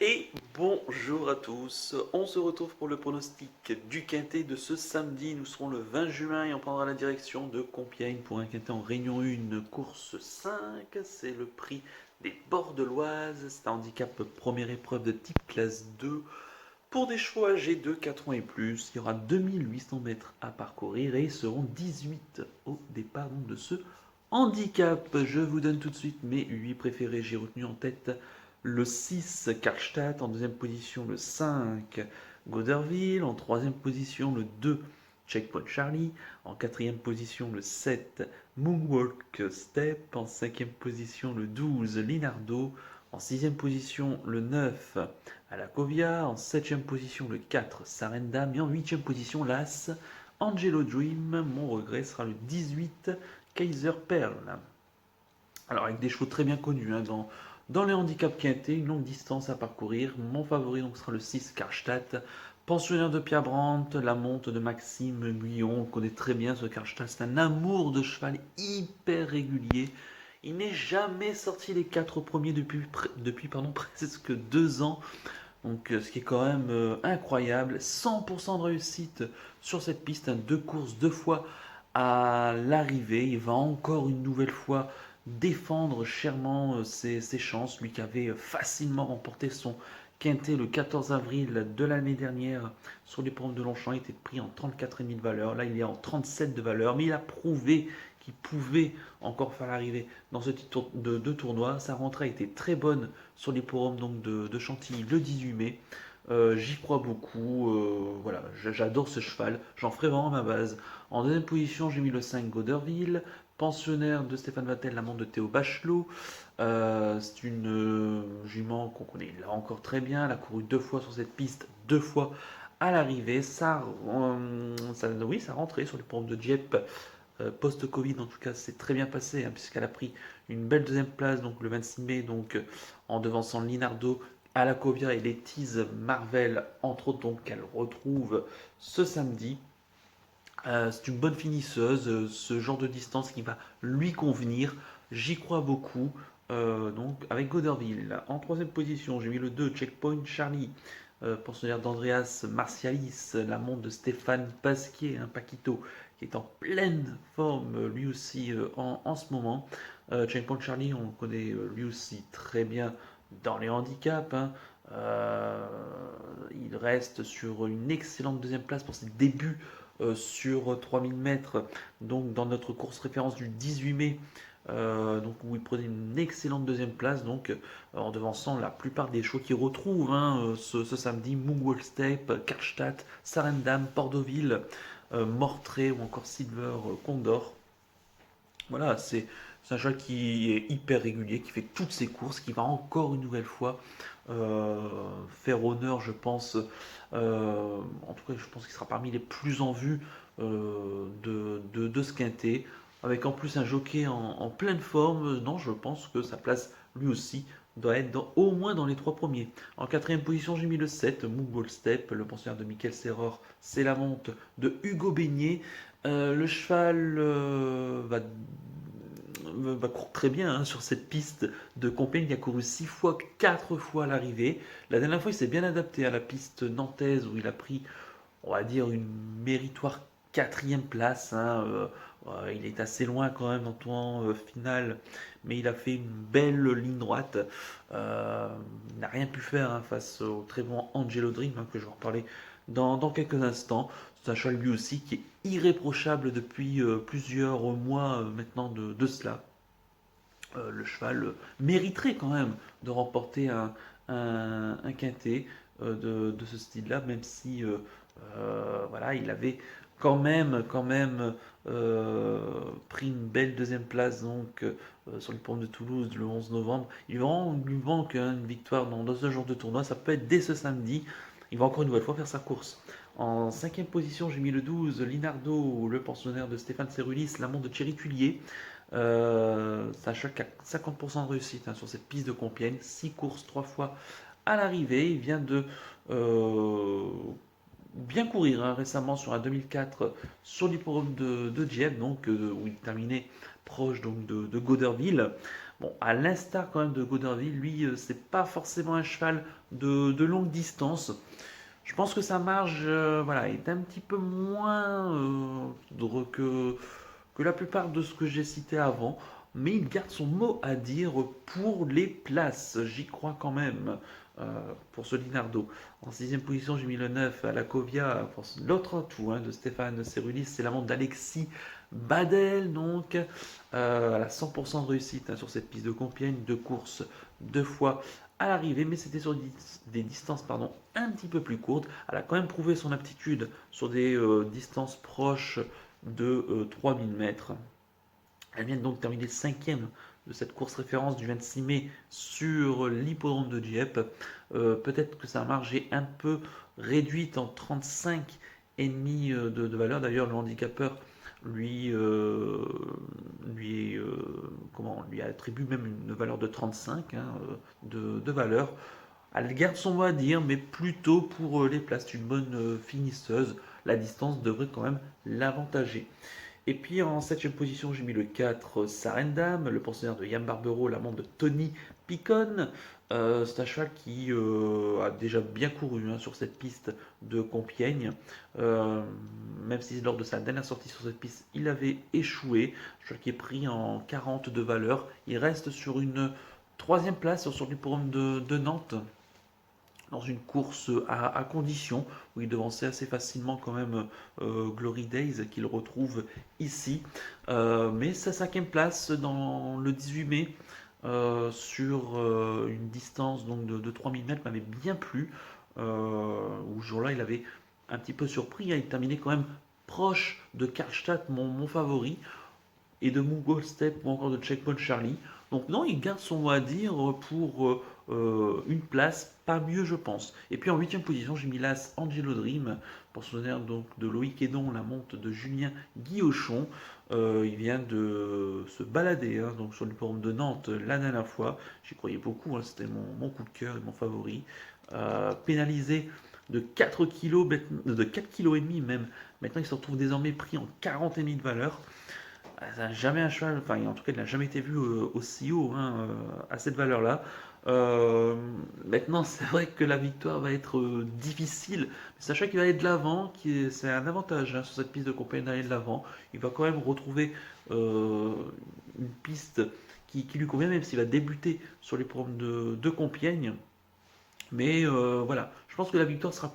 Et bonjour à tous, on se retrouve pour le pronostic du Quintet de ce samedi. Nous serons le 20 juin et on prendra la direction de Compiègne pour un Quintet en Réunion 1, course 5. C'est le prix des bords de l'Oise, c'est un handicap première épreuve de type classe 2. Pour des chevaux âgés de 4 ans et plus, il y aura 2800 mètres à parcourir et ils seront 18 au départ de ce handicap. Je vous donne tout de suite mes 8 préférés. J'ai retenu en tête le 6 Karlstadt, en deuxième position le 5 Goderville, en troisième position le 2 Checkpoint Charlie, en quatrième position le 7 Moonwalk Step, en cinquième position le 12 Linardo, en sixième position le 9 Alakovia, en septième position le 4 Sarendam et en huitième position l'As Angelo Dream. Mon regret sera le 18 Kaiser Pearl. Alors avec des chevaux très bien connus dans les handicaps quintés, une longue distance à parcourir. Mon favori donc sera le 6 Karlstadt. Pensionnaire de Pierre Brandt, la monte de Maxime Guyon, on connaît très bien ce Karlstadt, c'est un amour de cheval hyper régulier. Il n'est jamais sorti les 4 premiers depuis presque 2 ans. Donc, ce qui est quand même incroyable. 100% de réussite sur cette piste. 2 courses, 2 fois à l'arrivée. Il va encore une nouvelle fois défendre chèrement ses chances. Lui qui avait facilement remporté son quintet le 14 avril de l'année dernière sur les pentes de Longchamp. Il était pris en 34,5 de valeur. Là, il est en 37 de valeur. Mais il a prouvé qu'il pouvait encore faire l'arrivée dans ce type de tournoi. Sa rentrée a été très bonne sur l'hipporome donc de Chantilly le 18 mai. J'y crois beaucoup. Voilà, j'adore ce cheval. J'en ferai vraiment ma base. En deuxième position, j'ai mis le 5 Goderville, pensionnaire de Stéphane Vattel, l'amant de Théo Bachelot. C'est une jument qu'on connaît là encore très bien. Elle a couru 2 fois sur cette piste, 2 fois à l'arrivée. Oui, ça rentrait sur les pompes de Dieppe. Post-Covid, en tout cas, c'est très bien passé, hein, puisqu'elle a pris une belle deuxième place donc le 26 mai, donc en devançant Linardo, Alakovia et les Tease Marvel, entre autres, donc qu'elle retrouve ce samedi. C'est une bonne finisseuse, ce genre de distance qui va lui convenir. J'y crois beaucoup. Donc avec Goderville. En troisième position, j'ai mis le 2 Checkpoint Charlie, pensionnaire d'Andreas Martialis, la montre de Stéphane Pasquier, un Paquito, qui est en pleine forme lui aussi en ce moment. Checkpoint Charlie, on le connaît lui aussi très bien dans les handicaps, hein. Il reste sur une excellente deuxième place pour ses débuts sur 3000 mètres, donc dans notre course référence du 18 mai, donc où il prenait une excellente deuxième place, donc en devançant la plupart des chevaux qui retrouvent ce samedi, Moonwalk Step, Karlstadt, Sarendam, Port-Deauville, Mortray ou encore Silver Condor. Voilà, c'est un cheval qui est hyper régulier, qui fait toutes ses courses, qui va encore une nouvelle fois faire honneur, je pense. En tout cas, je pense qu'il sera parmi les plus en vue de ce quintet. Avec en plus un jockey en pleine forme, non, je pense que sa place, lui aussi, doit être au moins dans les 3 premiers. En quatrième position, j'ai mis le 7, Moonball Step, le pensionnaire de Michael Serror. C'est la monte de Hugo Beignet. Le cheval va courir très bien sur cette piste de Compiègne. Il a couru 6 fois, 4 fois à l'arrivée. La dernière fois, il s'est bien adapté à la piste nantaise où il a pris, on va dire, une méritoire quatrième place, hein. Il est assez loin quand même dans le tournant final, mais il a fait une belle ligne droite. Il n'a rien pu faire face au très bon Angelo Dream, que je vais en reparler dans quelques instants. C'est un cheval lui aussi qui est irréprochable depuis plusieurs mois maintenant de cela. Le cheval mériterait quand même de remporter un quintet de ce style-là, même si voilà, il avait quand même pris une belle deuxième place donc sur le pont de Toulouse le 11 novembre. Il lui manque une victoire dans ce genre de tournoi. Ça peut être dès ce samedi. Il va encore une nouvelle fois faire sa course. En cinquième position, j'ai mis le 12, Linardo, le pensionnaire de Stéphane Cerulis, l'amant de Thierry Tullier. Sachant qu'il a 50% de réussite sur cette piste de Compiègne. 6 courses, 3 fois à l'arrivée. Il vient de bien courir hein, récemment sur un 2004 sur l'hippodrome de Dieppe, donc où il terminait proche donc de Goderville. Bon, à l'instar quand même de Goderville, lui, c'est pas forcément un cheval de longue distance. Je pense que sa marge voilà, est un petit peu moins que la plupart de ce que j'ai cité avant, mais il garde son mot à dire pour les places. J'y crois quand même pour ce Linardo. En sixième position, j'ai mis le 9 à la Covia. Pour l'autre atout hein, de Stéphane Cerulis, c'est la montre d'Alexis Badel, donc elle a 100% de réussite hein, sur cette piste de Compiègne, deux courses, deux fois à l'arrivée, mais c'était sur des distances pardon, un petit peu plus courtes. Elle a quand même prouvé son aptitude sur des distances proches de 3000 mètres. Elle vient donc terminer cinquième de cette course référence du 26 mai sur l'hippodrome de Dieppe. Peut-être que sa marge est un peu réduite en 35 et demi de valeur. D'ailleurs, le handicapeur lui attribue même une valeur de 35 hein, de valeur. Elle garde son mot à dire, mais plutôt pour les places. Une bonne finisseuse. La distance devrait quand même l'avantager. Et puis en septième position, j'ai mis le 4 Sarendam, le pensionnaire de Yann Barbero, l'amant de Tony Picon. C'est un cheval qui a déjà bien couru hein, sur cette piste de Compiègne. Euh, Même si lors de sa dernière sortie sur cette piste, il avait échoué. Un cheval qui est pris en 40 de valeur. Il reste sur une troisième place sur l'hippodrome de Nantes dans une course à condition où il devançait assez facilement quand même Glory Days qu'il retrouve ici. Mais sa cinquième place dans le 18 mai sur une distance donc de 3000 mètres m'avait bien plu. Où ce jour-là il avait un petit peu surpris, hein. Il terminait quand même proche de Karlstadt, mon favori, et de Mongol Step ou encore de Checkpoint Charlie. Donc non, il garde son mot à dire pour une place, pas mieux je pense. Et puis en huitième position, j'ai mis l'As Angelo Dream, pensionnaire donc de Loïc Edon, la monte de Julien Guillochon. Il vient de se balader hein, donc sur le forum de Nantes la dernière fois. J'y croyais beaucoup, hein, c'était mon coup de cœur et mon favori. Pénalisé de 4 kg, de 4 kg et demi même. Maintenant, il se retrouve désormais pris en 40 et demi de valeur. Jamais un cheval, enfin en tout cas il n'a jamais été vu aussi haut hein, à cette valeur-là. Maintenant c'est vrai que la victoire va être difficile, mais sachez qu'il va aller de l'avant, c'est un avantage hein, sur cette piste de compagnie d'aller de l'avant. Il va quand même retrouver une piste qui lui convient, même s'il va débuter sur les programmes de Compiègne. Mais voilà, je pense que la victoire sera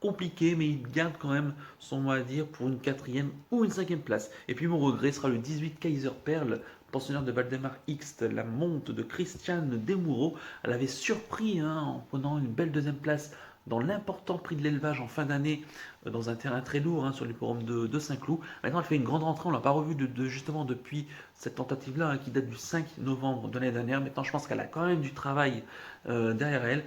compliquée, mais il garde quand même son mot à dire pour une quatrième ou une cinquième place. Et puis mon regret sera le 18 Kaiser Perle, pensionnaire de Valdemar X, la monte de Christiane Desmoureaux. Elle avait surpris hein, en prenant une belle deuxième place dans l'important prix de l'élevage en fin d'année dans un terrain très lourd hein, sur les forums de Saint-Cloud. Maintenant elle fait une grande rentrée, on ne l'a pas revue justement depuis cette tentative-là hein, qui date du 5 novembre de l'année dernière. Maintenant je pense qu'elle a quand même du travail derrière elle.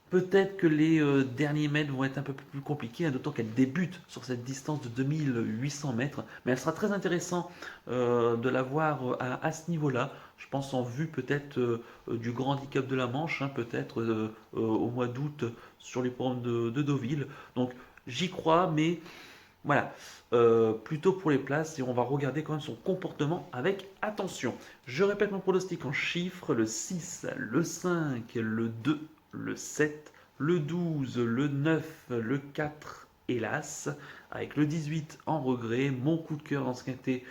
Peut-être que les derniers mètres vont être un peu plus compliqués, hein, d'autant qu'elle débute sur cette distance de 2800 mètres. Mais elle sera très intéressant de la voir à ce niveau-là. Je pense en vue peut-être du Grand Handicap de la Manche, hein, peut-être au mois d'août sur les programmes de Deauville. Donc j'y crois, mais voilà, plutôt pour les places et on va regarder quand même son comportement avec attention. Je répète mon pronostic en chiffres, le 6, le 5, le 2, le 7, le 12, le 9, le 4, hélas, avec le 18 en regret. Mon coup de cœur dans ce quintet,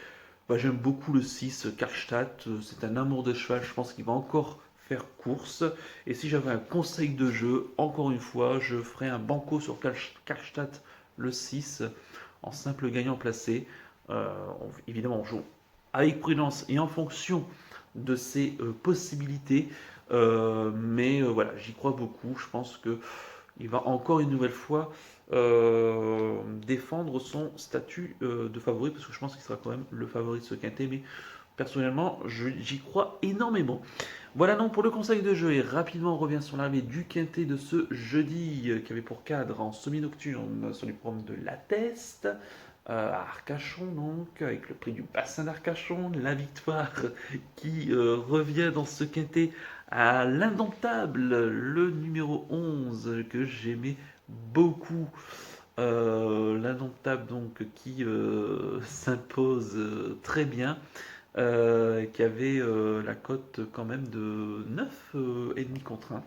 bah, j'aime beaucoup le 6, Karlstadt, c'est un amour de cheval, je pense qu'il va encore faire course. Et si j'avais un conseil de jeu, encore une fois, je ferais un banco sur Karlstadt le 6 en simple gagnant placé. Évidemment, on joue avec prudence et en fonction de ses possibilités. Mais voilà, j'y crois beaucoup. Je pense que il va encore une nouvelle fois défendre son statut de favori, parce que je pense qu'il sera quand même le favori de ce quintet. Mais personnellement, j'y crois énormément. Voilà donc pour le conseil de jeu. Et rapidement, on revient sur l'arrivée du quintet de ce jeudi, qui avait pour cadre en semi-nocturne sur les programmes de La Teste. À Arcachon donc, avec le prix du bassin d'Arcachon, la victoire qui revient dans ce quintet à l'indomptable, le numéro 11 que j'aimais beaucoup. L'indomptable donc qui s'impose très bien, qui avait la cote quand même de 9 et demi contre 1,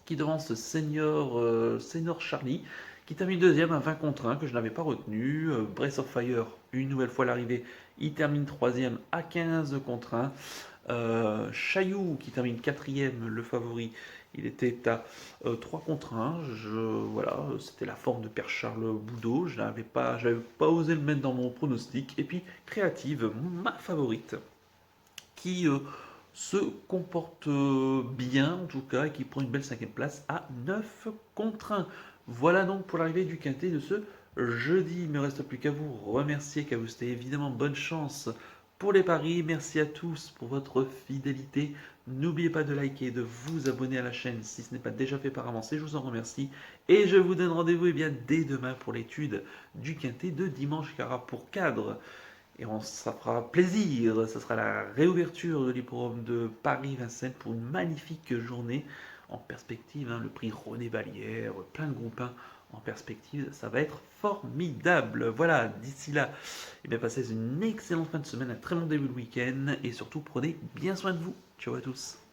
qui devance Senior Charlie, qui termine deuxième à 20 contre 1, que je n'avais pas retenu. Breath of Fire, une nouvelle fois à l'arrivée, il termine troisième à 15 contre 1. Chaillou qui termine quatrième, le favori, il était à 3 contre 1. Voilà, c'était la forme de Père Charles Boudot. J'avais pas osé le mettre dans mon pronostic. Et puis Créative, ma favorite, qui se comporte bien en tout cas et qui prend une belle cinquième place à 9 contre 1. Voilà donc pour l'arrivée du quintet de ce jeudi. Il ne me reste plus qu'à vous remercier, qu'à vous souhaiter évidemment bonne chance pour les paris. Merci à tous pour votre fidélité. N'oubliez pas de liker et de vous abonner à la chaîne si ce n'est pas déjà fait par avance, et je vous en remercie. Et je vous donne rendez-vous dès demain pour l'étude du quintet de dimanche Cara pour cadre. Et ça fera plaisir, ça sera la réouverture de l'hippodrome de Paris-Vincennes pour une magnifique journée en perspective, hein, le prix René Vallière, plein de groupes 1 en perspective, ça va être formidable. Voilà, d'ici là, passez une excellente fin de semaine, un très bon début de week-end et surtout prenez bien soin de vous. Ciao à tous.